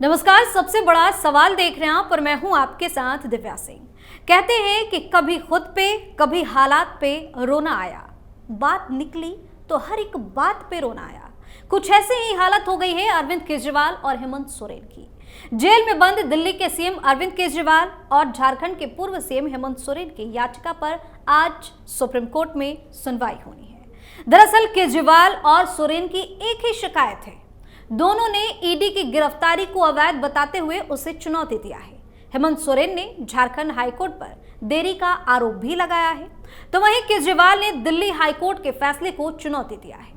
नमस्कार। सबसे बड़ा सवाल देख रहे हैं आप और मैं हूं आपके साथ दिव्या सिंह। कहते हैं कि कभी खुद पे कभी हालात पे रोना आया, बात निकली तो हर एक बात पे रोना आया। कुछ ऐसे ही हालत हो गई है अरविंद केजरीवाल और हेमंत सोरेन की। जेल में बंद दिल्ली के सीएम अरविंद केजरीवाल और झारखंड के पूर्व सीएम हेमंत सोरेन की याचिका पर आज सुप्रीम कोर्ट में सुनवाई होनी है। दरअसल केजरीवाल और सोरेन की एक ही शिकायत है, दोनों ने ईडी की गिरफ्तारी को अवैध बताते हुए उसे चुनौती दिया है। हेमंत सोरेन ने झारखंड हाईकोर्ट पर देरी का आरोप भी लगाया है, तो वहीं केजरीवाल ने दिल्ली हाईकोर्ट के फैसले को चुनौती दिया है।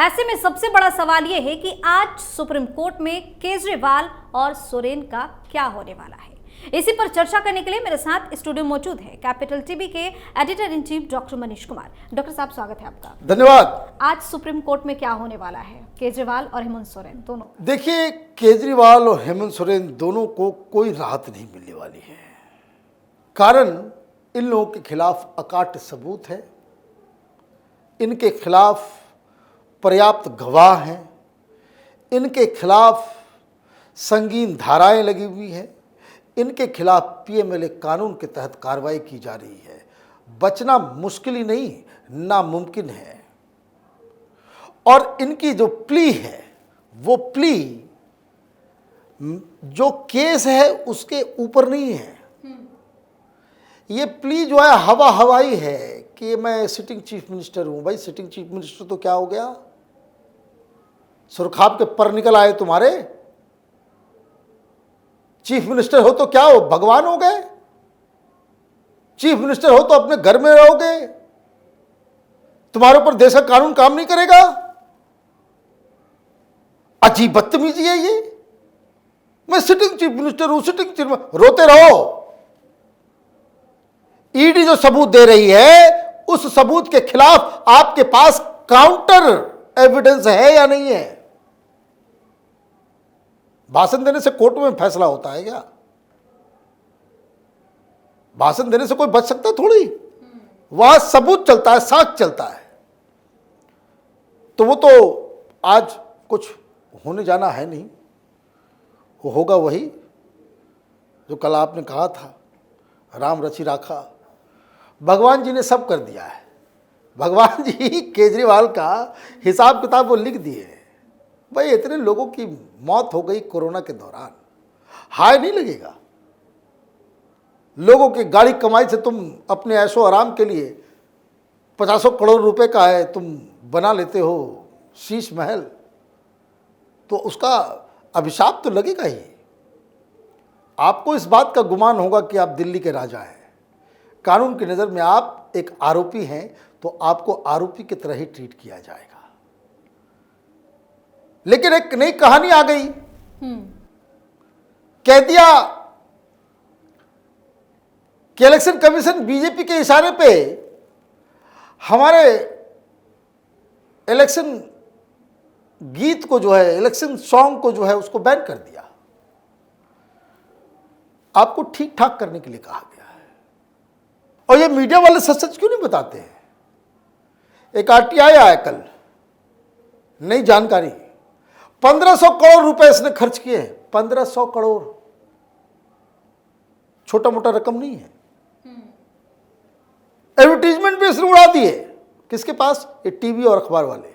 ऐसे में सबसे बड़ा सवाल यह है कि आज सुप्रीम कोर्ट में केजरीवाल और सोरेन का क्या होने वाला है। इसी पर चर्चा करने के लिए मेरे साथ स्टूडियो मौजूद है कैपिटल टीवी के editor in chief doctor Manish Kumar. Doctor साहब, स्वागत है आपका। धन्यवाद। आज सुप्रीम कोर्ट में क्या होने वाला है, केजरीवाल और हेमंत सोरेन दोनों? देखिए, केजरीवाल और हेमंत सोरेन दोनों को कोई राहत नहीं मिलने वाली है। कारण इन लोगों के खिलाफ अकाट्य सबूत है, इनके खिलाफ पर्याप्त गवाह हैं, इनके खिलाफ संगीन धाराएं लगी हुई है, इनके खिलाफ पीएमएलए कानून के तहत कार्रवाई की जा रही है। बचना मुश्किल ही नहीं, नामुमकिन है। और इनकी जो प्ली है, वो प्ली जो केस है उसके ऊपर नहीं है। ये प्ली जो है हवा हवाई है कि मैं सिटिंग चीफ मिनिस्टर हूं। भाई, सिटिंग चीफ मिनिस्टर तो क्या हो गया? सुरखाब के पर निकल आए तुम्हारे। चीफ मिनिस्टर हो तो क्या हो, भगवान हो गए? चीफ मिनिस्टर हो तो अपने घर में रहोगे, तुम्हारे ऊपर देश का कानून काम नहीं करेगा? अजीब बदतमीजी है ये। मैं सिटिंग चीफ मिनिस्टर हूं, सिटिंग चीफ, रोते रहो। ईडी जो सबूत दे रही है, उस सबूत के खिलाफ आपके पास काउंटर एविडेंस है या नहीं है? भाषण देने से कोर्ट में फैसला होता है क्या? भाषण देने से कोई बच सकता है थोड़ी। वहां सबूत चलता है, साक्ष्य चलता है। तो वो तो आज कुछ होने जाना है नहीं, वो होगा वही जो कल आपने कहा था, राम रचि राखा। भगवान जी ने सब कर दिया है। भगवान जी केजरीवाल का हिसाब किताब वो लिख दिए। भाई, इतने लोगों की मौत हो गई कोरोना के दौरान, हाय नहीं लगेगा? लोगों की गाड़ी कमाई से तुम अपने ऐशो आराम के लिए 50 करोड़ रुपए का है तुम बना लेते हो शीश महल, तो उसका अभिशाप तो लगेगा ही। आपको इस बात का गुमान होगा कि आप दिल्ली के राजा हैं। कानून की नज़र में आप एक आरोपी हैं, तो आपको आरोपी की तरह ही ट्रीट किया जाएगा। लेकिन एक नई कहानी आ गई। कह दिया कि इलेक्शन कमीशन बीजेपी के इशारे पे हमारे इलेक्शन गीत को जो है, इलेक्शन सॉन्ग को जो है, उसको बैन कर दिया। आपको ठीक ठाक करने के लिए कहा गया है। और ये मीडिया वाले सच सच क्यों नहीं बताते हैं? एक आरटीआई आया कल, नई जानकारी। 1500 करोड़ रुपए इसने खर्च किए। 1500 करोड़ छोटा मोटा रकम नहीं है। एडवर्टीजमेंट भी इसने उड़ा दिए। किसके पास? ये टीवी और अखबार वाले।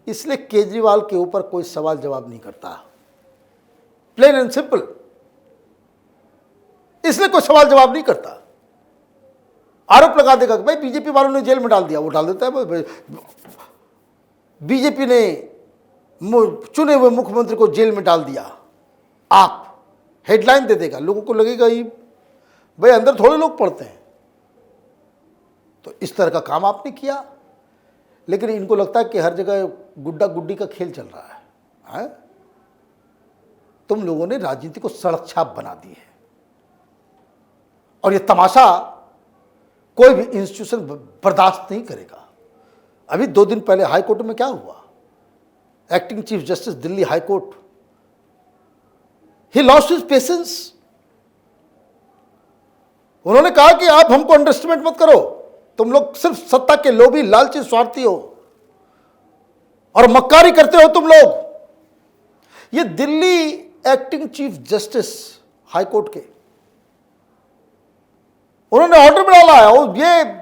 इसलिए केजरीवाल के ऊपर कोई सवाल जवाब नहीं करता, प्लेन एंड सिंपल। इसलिए कोई सवाल जवाब नहीं करता। आरोप लगा देगा कि भाई बीजेपी वालों ने जेल में डाल दिया, वो डाल देता है। बीजेपी ने चुने हुए मुख्यमंत्री को जेल में डाल दिया, आप हेडलाइन दे देगा। लोगों को लगेगा ये भाई अंदर थोड़े लोग पढ़ते हैं। तो इस तरह का काम आपने किया। लेकिन इनको लगता है कि हर जगह गुड्डा गुड्डी का खेल चल रहा है। तुम लोगों ने राजनीति को सड़क छाप बना दी है। और ये तमाशा कोई भी इंस्टीट्यूशन बर्दाश्त नहीं करेगा। अभी 2 दिन पहले हाई कोर्ट में क्या हुआ? Acting chief justice Delhi high court, he lost his patience. उन्होंने कहा कि आप हमको अंडरस्टिमेट मत करो, तुम लोग सिर्फ सत्ता के लोभी, लालची, स्वार्थी हो और मक्कारी करते हो तुम लोग। ये Delhi acting chief justice high court के, उन्होंने ऑर्डर में डाला है। और ये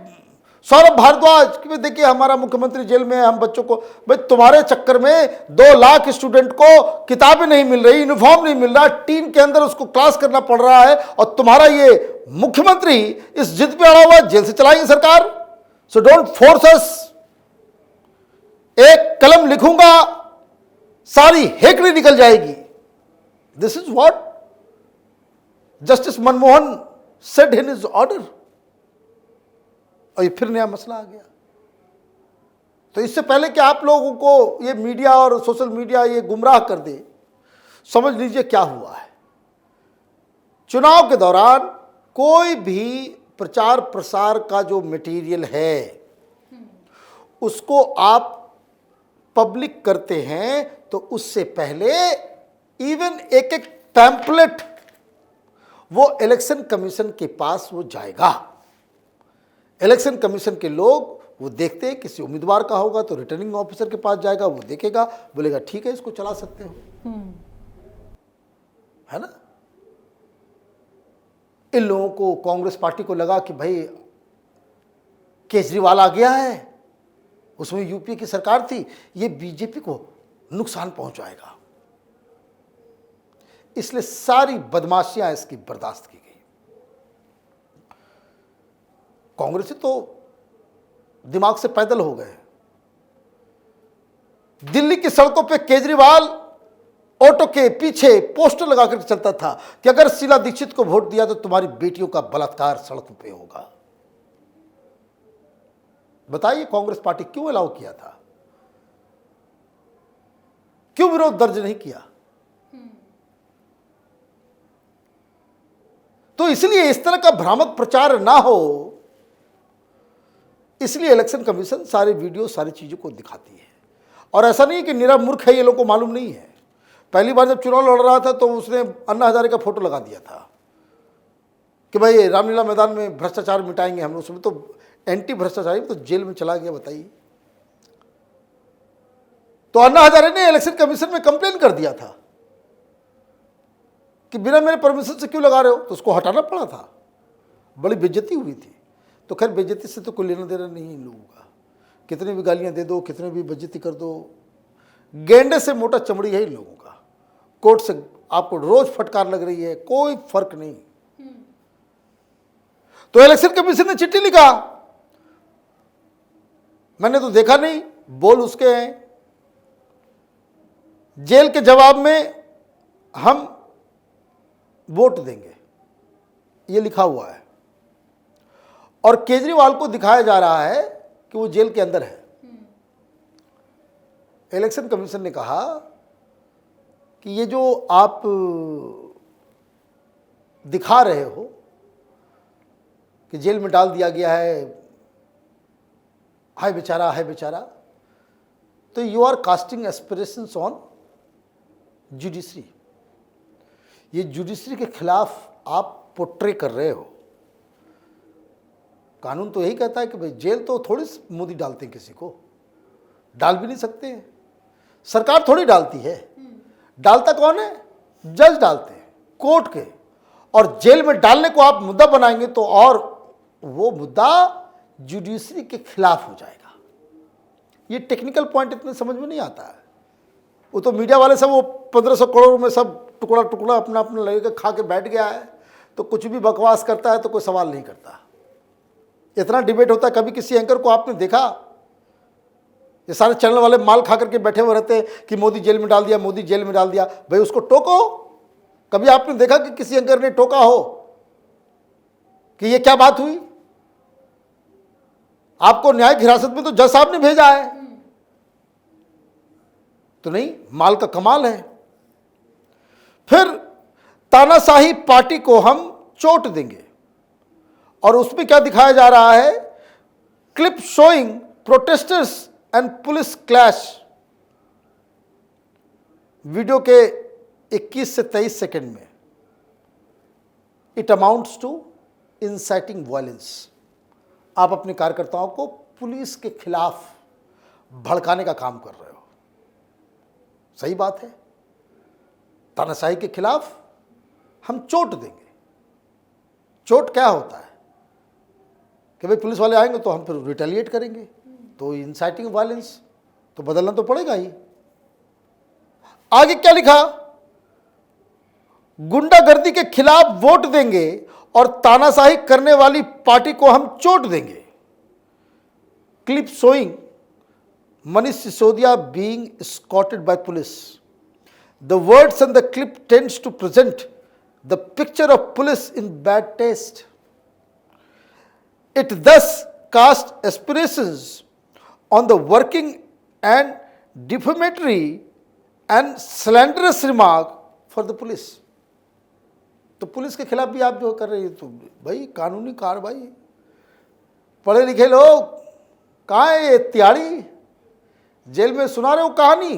सौरभ भारद्वाज कि देखिए हमारा मुख्यमंत्री जेल में है, हम बच्चों को, भाई तुम्हारे चक्कर में 2 लाख स्टूडेंट को किताबें नहीं मिल रही, यूनिफॉर्म नहीं मिल रहा, टीन के अंदर उसको क्लास करना पड़ रहा है, और तुम्हारा ये मुख्यमंत्री इस जिद पे अड़ा हुआ है, जेल से चलाएंगे सरकार। सो डोंट फोर्स अस। एक कलम लिखूंगा सारी हेकड़ी निकल जाएगी। This is what justice Manmohan said in his order. और ये फिर नया मसला आ गया। तो इससे पहले कि आप लोगों को ये मीडिया और सोशल मीडिया ये गुमराह कर दे, समझ लीजिए क्या हुआ है। चुनाव के दौरान कोई भी प्रचार प्रसार का जो मटेरियल है उसको आप पब्लिक करते हैं तो उससे पहले इवन एक एक पैम्पलेट वो इलेक्शन कमीशन के पास वो जाएगा। इलेक्शन कमीशन के लोग वो देखते हैं, किसी उम्मीदवार का होगा तो रिटर्निंग ऑफिसर के पास जाएगा, वो देखेगा, बोलेगा ठीक है इसको चला सकते हो, है ना। इन लोगों को, कांग्रेस पार्टी को लगा कि भाई केजरीवाल आ गया है, उसमें यूपी की सरकार थी, ये बीजेपी को नुकसान पहुंचाएगा, इसलिए सारी बदमाशियां इसकी बर्दाश्त की गई। कांग्रेसी तो दिमाग से पैदल हो गए। दिल्ली की सड़कों पे केजरीवाल ऑटो के पीछे पोस्टर लगा कर चलता था कि अगर शीला दीक्षित को वोट दिया तो तुम्हारी बेटियों का बलात्कार सड़कों पे होगा। बताइए कांग्रेस पार्टी क्यों अलाउ किया था, क्यों विरोध दर्ज नहीं किया? तो इसलिए इस तरह का भ्रामक प्रचार ना हो, इसलिए इलेक्शन कमीशन सारे वीडियो सारी चीजों को दिखाती है। और ऐसा नहीं कि निरा मूर्ख है, ये लोगों को मालूम नहीं है। पहली बार जब चुनाव लड़ रहा था तो उसने अन्ना हजारे का फोटो लगा दिया था कि भाई रामलीला मैदान में भ्रष्टाचार मिटाएंगे हम, उसमें तो एंटी भ्रष्टाचारी तो जेल में चला गया। बताइए, तो अन्ना हजारे ने इलेक्शन कमीशन में कंप्लेन कर दिया था कि बिना मेरे परमिशन से क्यों लगा रहे हो, तो उसको हटाना पड़ा था, बड़ी बेइज्जती हुई थी। तो खैर बेइज्जती से तो कोई लेना देना नहीं इन लोगों का, कितनी भी गालियां दे दो, कितने भी बेइज्जती कर दो, गेंडे से मोटा चमड़ी है इन लोगों का। कोर्ट से आपको रोज फटकार लग रही है, कोई फर्क नहीं। तो इलेक्शन कमीशन ने चिट्ठी लिखा, मैंने तो देखा नहीं, बोल उसके हैं, जेल के जवाब में हम वोट देंगे, ये लिखा हुआ है। और केजरीवाल को दिखाया जा रहा है कि वो जेल के अंदर है। इलेक्शन कमीशन ने कहा कि ये जो आप दिखा रहे हो कि जेल में डाल दिया गया है, हाय बेचारा हाय बेचारा, तो you are casting aspirations on judiciary. ये जुडिशरी के खिलाफ आप पोर्ट्रे कर रहे हो। कानून तो यही कहता है कि भाई जेल तो थोड़ी मोदी डालते हैं, किसी को डाल भी नहीं सकते हैं, सरकार थोड़ी डालती है। डालता कौन है? जज डालते हैं, कोर्ट के। और जेल में डालने को आप मुद्दा बनाएंगे तो और वो मुद्दा जुडिशरी के खिलाफ हो जाएगा। ये टेक्निकल पॉइंट इतने समझ में नहीं आता है। वो तो मीडिया वाले सब वो 1500 करोड़ में सब टुकड़ा टुकड़ा अपना अपना लगेगा खा के बैठ गया है, तो कुछ भी बकवास करता है तो कोई सवाल नहीं करता। इतना डिबेट होता है, कभी किसी एंकर को आपने देखा? ये सारे चैनल वाले माल खा करके बैठे हुए रहते हैं कि मोदी जेल में डाल दिया, मोदी जेल में डाल दिया। भाई उसको टोको। कभी आपने देखा कि किसी एंकर ने टोका हो कि ये क्या बात हुई? आपको न्यायिक हिरासत में तो जज साहब ने भेजा है, तो नहीं, माल का कमाल है। फिर तानाशाही पार्टी को हम चोट देंगे, और उसमें क्या दिखाया जा रहा है? Clip showing protesters and police clash. Video के 21 से 23 सेकंड में it amounts to inciting violence. आप अपने कार्यकर्ताओं को पुलिस के खिलाफ भड़काने का काम कर रहे हो। सही बात है। तानाशाही के खिलाफ हम चोट देंगे। चोट क्या होता है कि भाई पुलिस वाले आएंगे तो हम फिर रिटेलिएट करेंगे, तो इंसाइटिंग वायलेंस तो बदलना तो पड़ेगा ही। आगे क्या लिखा, गुंडागर्दी के खिलाफ वोट देंगे और तानाशाही करने वाली पार्टी को हम चोट देंगे। Clip showing Manish Sisodia being escorted by police. The words in the clip tends to present the picture of police in bad taste. It thus casts aspirations on the working and defamatory and slanderous remark for the police. तो police के खिलाफ भी आप जो कर रहे हैं तो भाई कानूनी कार्रवाई। पढ़े लिखे लोग कहाँ है, ये तिहाड़ी जेल में सुना रहे हो कहानी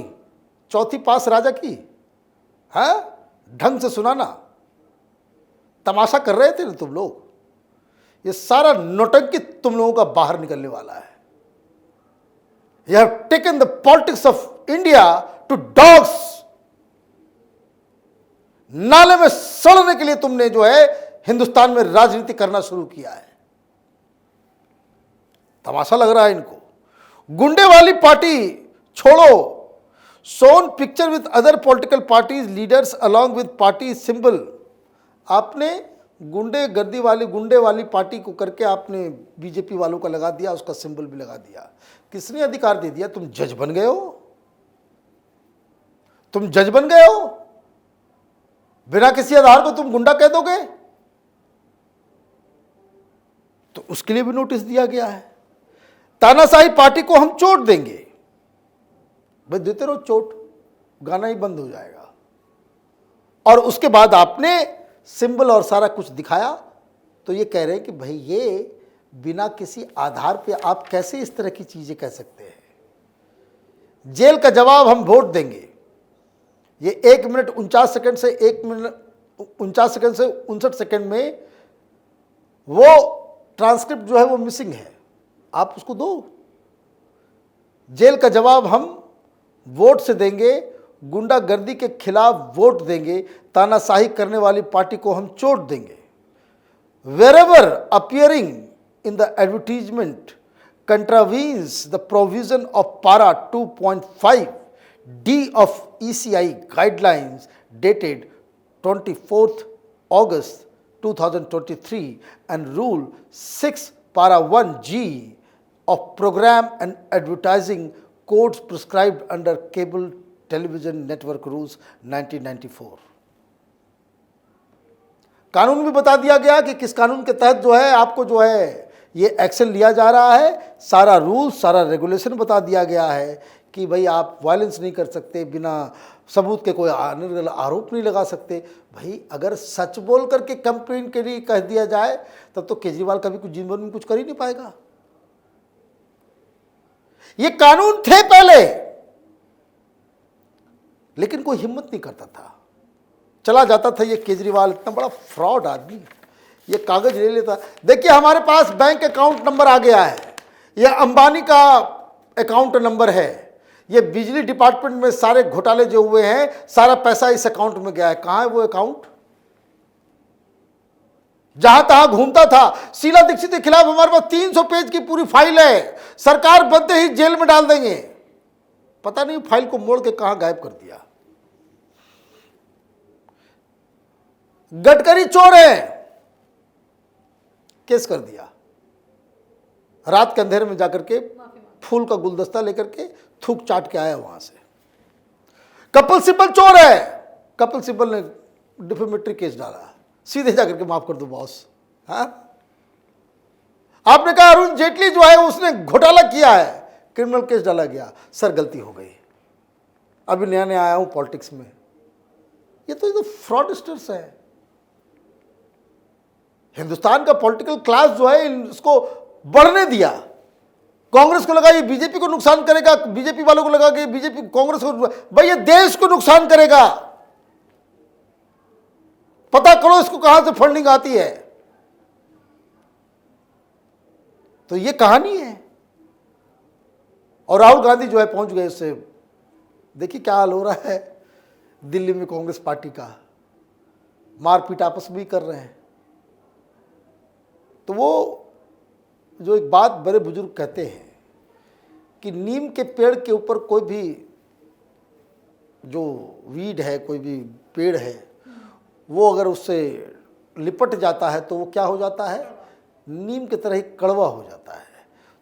चौथी पास राजा की, है ढंग से सुनाना। तमाशा कर रहे थे ना तुम लोग, ये सारा नौटंकी तुम लोगों का बाहर निकलने वाला है। You have taken the politics of India to dogs. नाले में सड़ने के लिए तुमने जो है हिंदुस्तान में राजनीति करना शुरू किया है। तमाशा लग रहा है इनको। गुंडे वाली पार्टी छोड़ो। Shown picture with other political parties leaders along with party symbol. आपने गुंडे वाली पार्टी को करके आपने बीजेपी वालों का लगा दिया, उसका सिंबल भी लगा दिया। किसने अधिकार दे दिया? तुम जज बन गए हो, तुम जज बन गए हो। बिना किसी आधार को तुम गुंडा कह दोगे तो उसके लिए भी नोटिस दिया गया है। तानाशाही पार्टी को हम चोट देंगे। भाई देते रहो चोट, गाना ही बंद हो जाएगा। और उसके बाद आपने सिंबल और सारा कुछ दिखाया तो ये कह रहे हैं कि भाई ये बिना किसी आधार पे आप कैसे इस तरह की चीजें कह सकते हैं। जेल का जवाब हम वोट देंगे। ये 1 मिनट 49 सेकंड से 1 मिनट 49 सेकंड से 59 सेकंड में वो ट्रांसक्रिप्ट जो है वो मिसिंग है, आप उसको दो। जेल का जवाब हम वोट से देंगे, गुंडागर्दी के खिलाफ वोट देंगे, तानाशाही करने वाली पार्टी को हम चोट देंगे। Wherever appearing in the advertisement contravenes the provision of para 2.5d of ECI guidelines dated 24th August 2023 and rule 6 para 1g of program and advertising codes prescribed under cable television network rules 1994। कानून भी बता दिया गया कि किस कानून के तहत जो है आपको जो है ये एक्शन लिया जा रहा है। सारा रूल सारा रेगुलेशन बता दिया गया है कि भाई आप वायलेंस नहीं कर सकते, बिना सबूत के कोई आरोप नहीं लगा सकते। भाई अगर सच बोल करके कंप्लेन के लिए कह दिया जाए तब तो केजरीवाल कभी कुछ जीवन में कुछ कर ही नहीं पाएगा। ये कानून थे पहले, लेकिन कोई हिम्मत नहीं करता था, चला जाता था। ये केजरीवाल इतना बड़ा फ्रॉड आदमी, ये कागज ले लेता। देखिए हमारे पास बैंक अकाउंट नंबर आ गया है, ये अंबानी का अकाउंट नंबर है, ये बिजली डिपार्टमेंट में सारे घोटाले जो हुए हैं सारा पैसा इस अकाउंट में गया है। कहां है वो अकाउंट? जहां तहां घूमता था। शीला दीक्षित के खिलाफ हमारे पास 300 पेज की पूरी फाइल है, सरकार बनते ही जेल में डाल देंगे। पता नहीं फाइल को मोड़ के कहां गायब कर दिया। गडकरी चोर है, केस कर दिया। रात के अंधेरे में जाकर के फूल का गुलदस्ता लेकर के थूक चाट के आया वहां से। कपिल सिब्बल चोर है, कपिल सिब्बल ने डिफेमेटरी केस डाला, सीधे जाकर के माफ कर दो बॉस। हाँ, आपने कहा अरुण जेटली जो है उसने घोटाला किया है, क्रिमिनल केस डाला गया। सर गलती हो गई, अभी नया नया आया हूं पॉलिटिक्स में। ये तो फ्रॉडस्टर्स है। हिंदुस्तान का पॉलिटिकल क्लास जो है इसको बढ़ने दिया। कांग्रेस को लगा ये बीजेपी को नुकसान करेगा, बीजेपी वालों को लगा कि बीजेपी कांग्रेस को, भाई ये देश को नुकसान करेगा। पता करो इसको कहां से फंडिंग आती है। तो ये कहानी है। और राहुल गांधी जो है पहुंच गए उससे, देखिए क्या हाल हो रहा है। दिल्ली में कांग्रेस पार्टी का, मारपीट आपस में ही कर रहे हैं। तो वो जो एक बात बड़े बुजुर्ग कहते हैं कि नीम के पेड़ के ऊपर कोई भी जो वीड है, कोई भी पेड़ है, वो अगर उससे लिपट जाता है तो वो क्या हो जाता है, नीम की तरह ही कड़वा हो जाता है।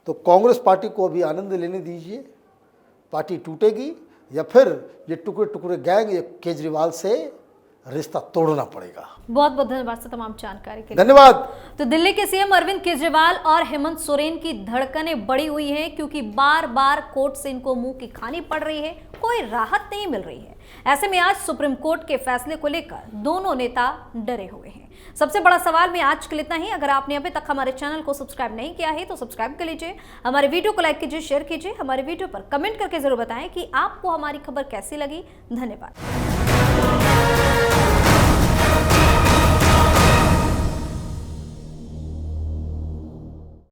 तो कांग्रेस पार्टी को अभी आनंद लेने दीजिए, पार्टी टूटेगी या फिर ये टुकड़े टुकड़े गैंग ये केजरीवाल से रिश्ता तोड़ना पड़ेगा। बहुत बहुत धन्यवाद सर तमाम जानकारी के लिए। धन्यवाद। तो दिल्ली के सीएम अरविंद केजरीवाल और हेमंत सोरेन की धड़कनें बढ़ी हुई हैं क्योंकि बार बार कोर्ट से इनको मुंह की खानी पड़ रही है, कोई राहत नहीं मिल रही है। ऐसे में आज सुप्रीम कोर्ट के फैसले को लेकर दोनों नेता डरे हुए हैं। सबसे बड़ा सवाल में आज के लिए इतना ही। अगर आपने अभी तक हमारे चैनल को सब्सक्राइब नहीं किया है तो सब्सक्राइब कर लीजिए, हमारे वीडियो को लाइक कीजिए, शेयर कीजिए, हमारे वीडियो पर कमेंट करके जरूर बताएं कि आपको हमारी खबर कैसी लगी। धन्यवाद।